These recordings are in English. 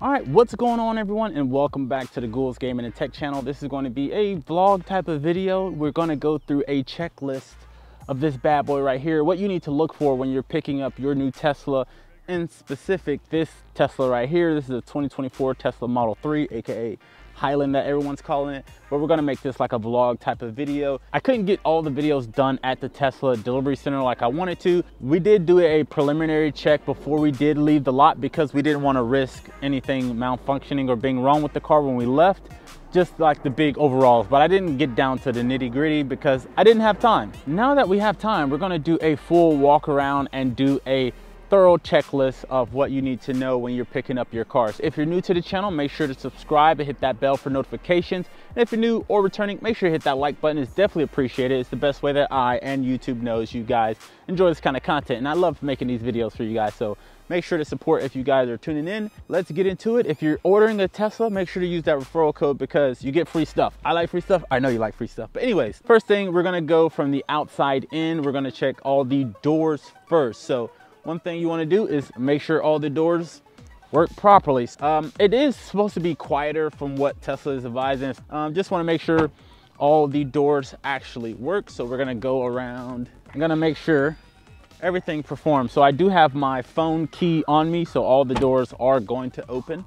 All right, what's going on everyone, and welcome back to the Gould's Gaming and Tech channel. This is going to be a vlog type of video. We're going to go through a checklist of this bad boy right here, what you need to look for when you're picking up your new Tesla. In specific, this Tesla right here, this is a 2024 Tesla Model 3, aka Highland that everyone's calling it, but we're gonna make this like a vlog type of video. I couldn't get all the videos done at the Tesla delivery center like I wanted to. We did do a preliminary check before we did leave the lot because we didn't want to risk anything malfunctioning or being wrong with the car when we left, just like the big overalls. But I didn't get down to the nitty gritty because I didn't have time. Now that we have time, we're gonna do a full walk around and do a thorough checklist of what you need to know when you're picking up your cars. If you're new to the channel, make sure to subscribe and hit that bell for notifications. And if you're new or returning, make sure to hit that like button. It's definitely appreciated. It's the best way that I and YouTube knows you guys enjoy this kind of content. And I love making these videos for you guys. So make sure to support if you guys are tuning in. Let's get into it. If you're ordering a Tesla, make sure to use that referral code because you get free stuff. I like free stuff. I know you like free stuff. But anyways, first thing, we're gonna go from the outside in. We're gonna check all the doors first. So one thing you want to do is make sure all the doors work properly. It is supposed to be quieter from what Tesla is advising. Just want to make sure all the doors actually work. So we're going to go around. I'm going to make sure everything performs. So I do have my phone key on me, so all the doors are going to open.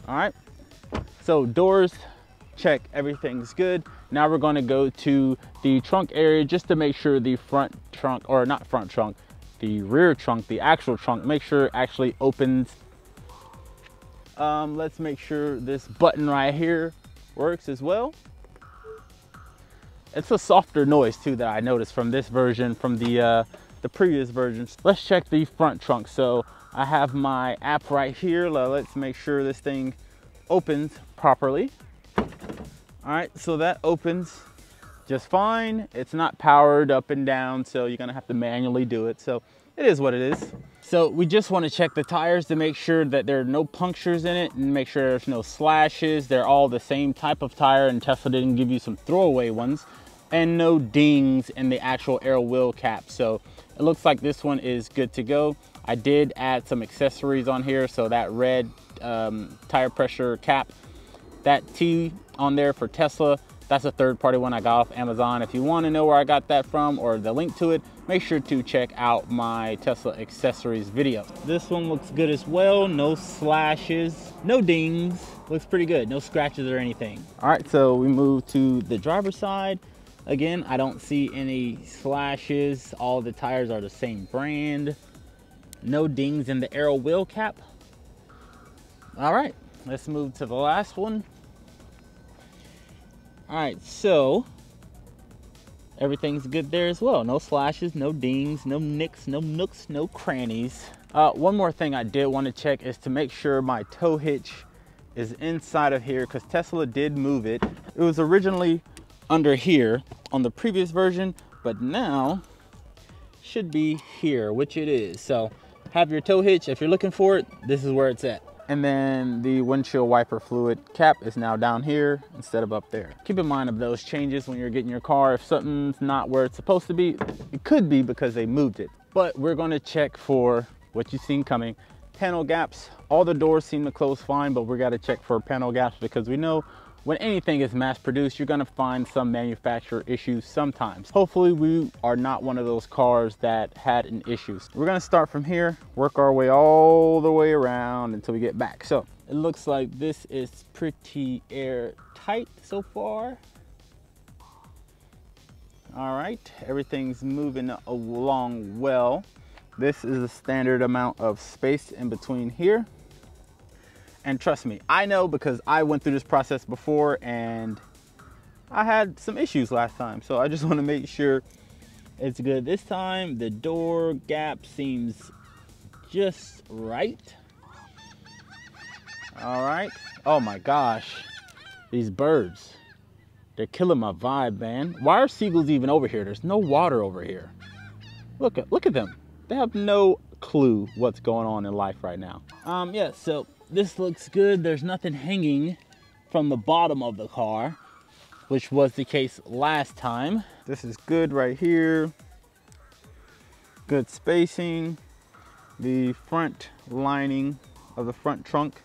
All right. So doors, check, everything's good. Now we're going to go to the trunk area just to make sure the front trunk, or not front trunk, the rear trunk, the actual trunk, make sure it actually opens. Let's make sure this button right here works as well. It's a softer noise too that I noticed from this version, from the previous versions. Let's check the front trunk. So I have my app right here. Let's make sure this thing opens properly. All right, so that opens just fine. It's not powered up and down, so you're gonna have to manually do it. So it is what it is. So we just wanna check the tires to make sure that there are no punctures in it and make sure there's no slashes. They're all the same type of tire, and Tesla didn't give you some throwaway ones, and no dings in the actual air wheel cap. So it looks like this one is good to go. I did add some accessories on here. So that red tire pressure cap, that T on there for Tesla, that's a third-party one I got off Amazon. If you want to know where I got that from or the link to it, make sure to check out my Tesla accessories video. This one looks good as well. No slashes, no dings. Looks pretty good. No scratches or anything. All right, so we move to the driver's side. Again, I don't see any slashes. All the tires are the same brand. No dings in the aero wheel cap. All right, let's move to the last one. All right, so everything's good there as well. No slashes, no dings, no nicks, no nooks, no crannies. One more thing I did want to check is to make sure my tow hitch is inside of here, because Tesla did move it. It was originally under here on the previous version, but now should be here, which it is. So have your tow hitch. If you're looking for it, this is where it's at. And then the windshield wiper fluid cap is now down here instead of up there. Keep in mind of those changes when you're getting your car. If something's not where it's supposed to be, it could be because they moved it. But we're gonna check for what you've seen coming. Panel gaps, all the doors seem to close fine, but we gotta check for panel gaps because we know when anything is mass produced, you're gonna find some manufacturer issues sometimes. Hopefully we are not one of those cars that had an issue. We're gonna start from here, work our way all the way around until we get back. So it looks like this is pretty airtight so far. All right, everything's moving along well. This is a standard amount of space in between here. And trust me, I know because I went through this process before and I had some issues last time. So I just want to make sure it's good this time. The door gap seems just right. All right. Oh my gosh, these birds, they're killing my vibe, man. Why are seagulls even over here? There's no water over here. Look at them. They have no clue what's going on in life right now. Yeah, so this looks good. There's nothing hanging from the bottom of the car, which was the case last time. This is good right here. Good spacing. The front lining of the front trunk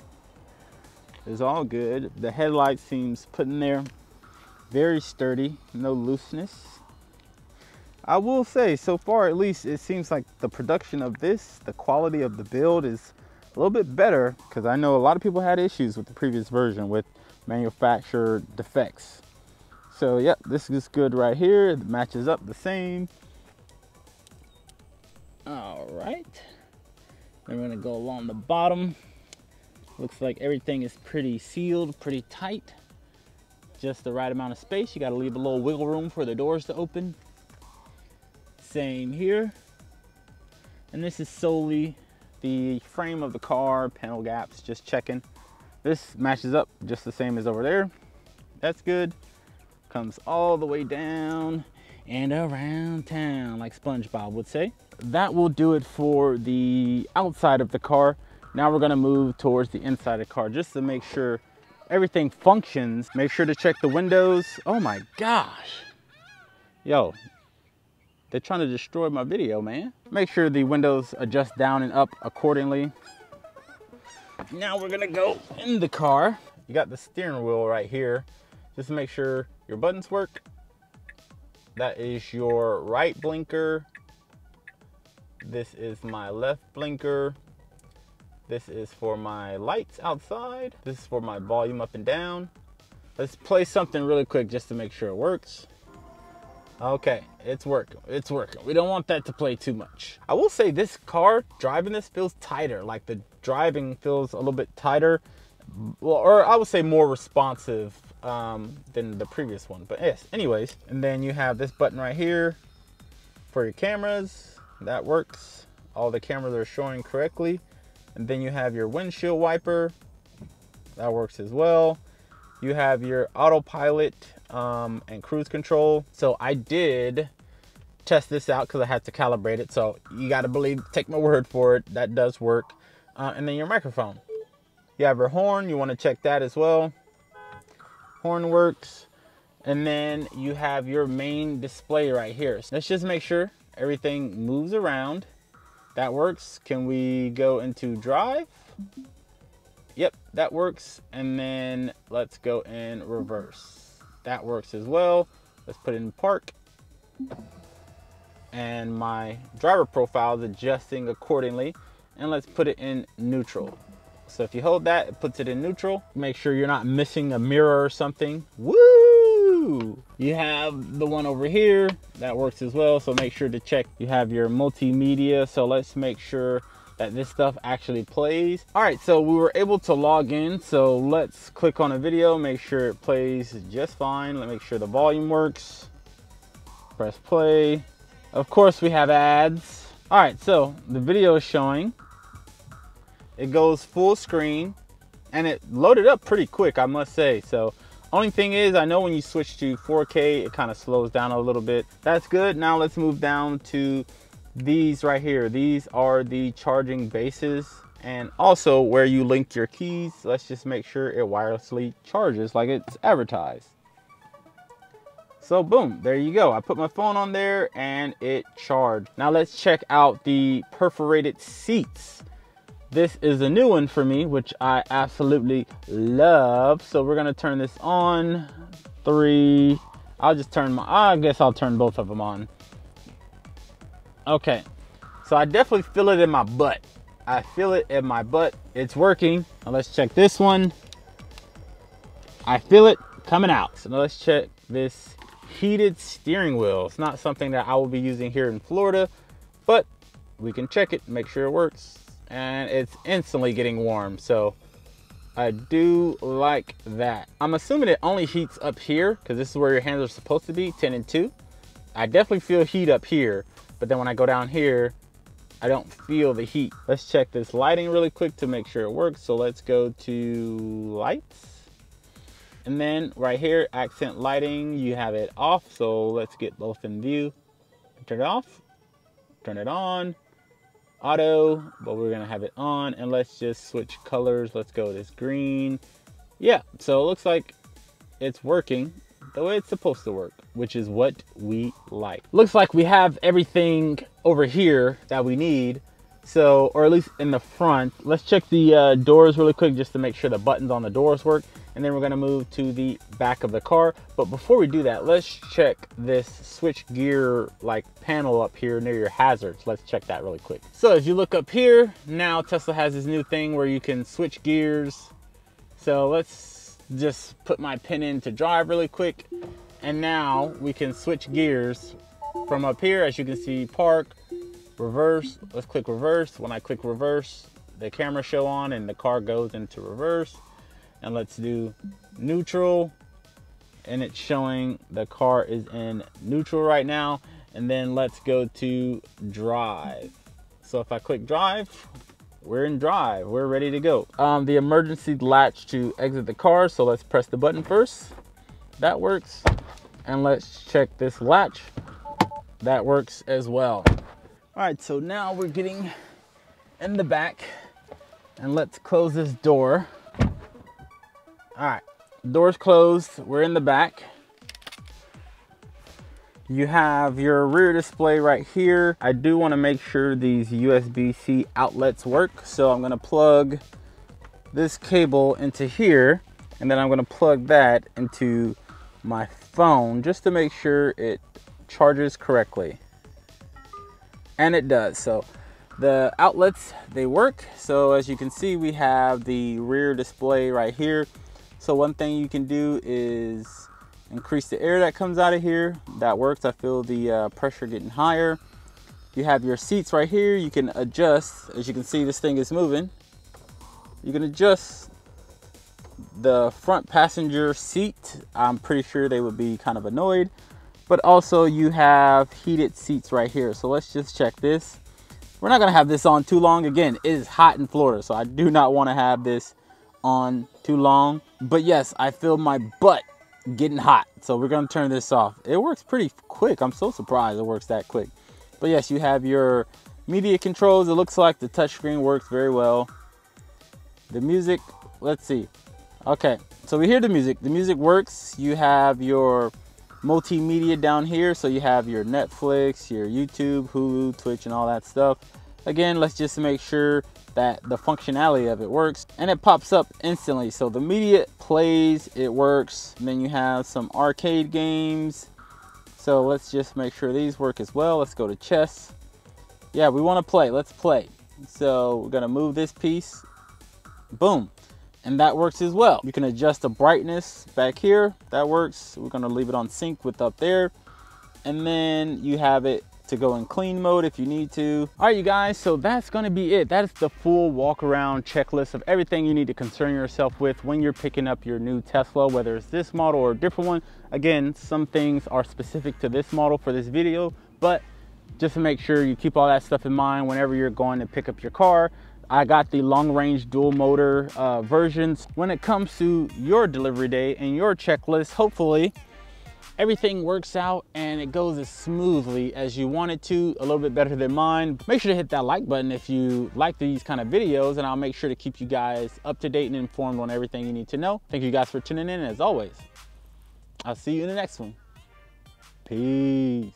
is all good. The headlight seems put in there very sturdy, no looseness. I will say, so far at least, it seems like the production of this, the quality of the build is a little bit better, because I know a lot of people had issues with the previous version with manufacturer defects. So yep, this is good right here. It matches up the same. All right, then we're gonna go along the bottom. Looks like everything is pretty sealed, pretty tight. Just the right amount of space. You gotta leave a little wiggle room for the doors to open. Same here. And this is solely the frame of the car, panel gaps, just checking. This matches up just the same as over there. That's good. Comes all the way down and around town, like SpongeBob would say. That will do it for the outside of the car. Now we're gonna move towards the inside of the car just to make sure everything functions. Make sure to check the windows. Oh my gosh. Yo, they're trying to destroy my video, man. Make sure the windows adjust down and up accordingly. Now we're gonna go in the car. You got the steering wheel right here. Just to make sure your buttons work. That is your right blinker. This is my left blinker. This is for my lights outside. This is for my volume up and down. Let's play something really quick just to make sure it works. Okay, it's working, it's working. We don't want that to play too much. I will say this car, driving this feels tighter. Like the driving feels a little bit tighter. Well, or I would say more responsive than the previous one, but yes, anyways. And then you have this button right here for your cameras. That works. All the cameras are showing correctly. And then you have your windshield wiper. That works as well. You have your autopilot and cruise control. So I did test this out because I had to calibrate it. So you got to believe, take my word for it. That does work. And then your microphone. You have your horn. You want to check that as well. Horn works. And then you have your main display right here. So let's just make sure everything moves around. That works. Can we go into drive? Yep, that works. And then let's go in reverse. That works as well. Let's put it in park. And my driver profile is adjusting accordingly. And let's put it in neutral. So if you hold that, it puts it in neutral. Make sure you're not missing a mirror or something. Woo! You have the one over here. That works as well. So make sure to check. You have your multimedia. So let's make sure that this stuff actually plays. All right, so we were able to log in. So let's click on a video, make sure it plays just fine. Let's make sure the volume works. Press play. Of course, we have ads. All right, so the video is showing. It goes full screen and it loaded up pretty quick, I must say. So only thing is, I know when you switch to 4K, it kind of slows down a little bit. That's good. Now let's move down to these right here. These are the charging bases and also where you link your keys. Let's just make sure it wirelessly charges like it's advertised. So boom, there you go. I put my phone on there and it charged. Now let's check out the perforated seats. This is a new one for me, which I absolutely love. So we're gonna turn this on. 3, I guess I'll turn both of them on. Okay, so I definitely feel it in my butt. I feel it in my butt. It's working. Now let's check this one. I feel it coming out. So now let's check this heated steering wheel. It's not something that I will be using here in Florida, but we can check it, make sure it works. And it's instantly getting warm. So I do like that. I'm assuming it only heats up here because this is where your hands are supposed to be, 10 and 2. I definitely feel heat up here, but then when I go down here, I don't feel the heat. Let's check this lighting really quick to make sure it works. So let's go to lights. And then right here, accent lighting, you have it off. So let's get both in view. Turn it off, turn it on. Auto, but we're gonna have it on, and let's just switch colors. Let's go this green. Yeah, so it looks like it's working the way it's supposed to work, which is what we like. Looks like we have everything over here that we need. So, or at least in the front. Let's check the doors really quick just to make sure the buttons on the doors work. And then we're gonna move to the back of the car. But before we do that, let's check this switch gear like panel up here near your hazards. Let's check that really quick. So as you look up here, now Tesla has this new thing where you can switch gears. So let's just put my pin in to drive really quick. And now we can switch gears from up here. As you can see, park, reverse. Let's click reverse. When I click reverse, the camera show on and the car goes into reverse. And let's do neutral, and it's showing the car is in neutral right now. And then let's go to drive. So if I click drive, we're in drive, we're ready to go. The emergency latch to exit the car. So let's press the button first. That works. And let's check this latch. That works as well. All right, so now we're getting in the back, and let's close this door. All right, door's closed, we're in the back. You have your rear display right here. I do want to make sure these USB-C outlets work. So I'm going to plug this cable into here, and then I'm going to plug that into my phone just to make sure it charges correctly. And it does. So the outlets, they work. So as you can see, we have the rear display right here. So one thing you can do is increase the air that comes out of here. That works. I feel the pressure getting higher. You have your seats right here. You can adjust. As you can see, this thing is moving. You can adjust the front passenger seat. I'm pretty sure they would be kind of annoyed. But also you have heated seats right here. So let's just check this. We're not gonna have this on too long. Again, it is hot in Florida, so I do not want to have this on too long. But yes, I feel my butt getting hot. So we're gonna turn this off. It works pretty quick. I'm so surprised it works that quick. But yes, you have your media controls. It looks like the touchscreen works very well. The music, let's see. Okay, so we hear the music. The music works. You have your multimedia down here. So you have your Netflix, your YouTube, Hulu, Twitch, and all that stuff. Again, let's just make sure that the functionality of it works, and it pops up instantly. So the media plays, it works. And then you have some arcade games. So let's just make sure these work as well. Let's go to chess. Yeah, we want to play. Let's play. So we're gonna move this piece. Boom. And that works as well. You can adjust the brightness back here. That works. We're gonna leave it on sync with up there. And then you have it to go in clean mode if you need to. All right, you guys, so that's gonna be it. That is the full walk around checklist of everything you need to concern yourself with when you're picking up your new Tesla, whether it's this model or a different one. Again, some things are specific to this model for this video, but just to make sure you keep all that stuff in mind whenever you're going to pick up your car. I got the long range dual motor versions. When it comes to your delivery day and your checklist, hopefully everything works out and it goes as smoothly as you want it to, a little bit better than mine. Make sure to hit that like button if you like these kind of videos, and I'll make sure to keep you guys up to date and informed on everything you need to know. Thank you guys for tuning in, and as always, I'll see you in the next one. Peace.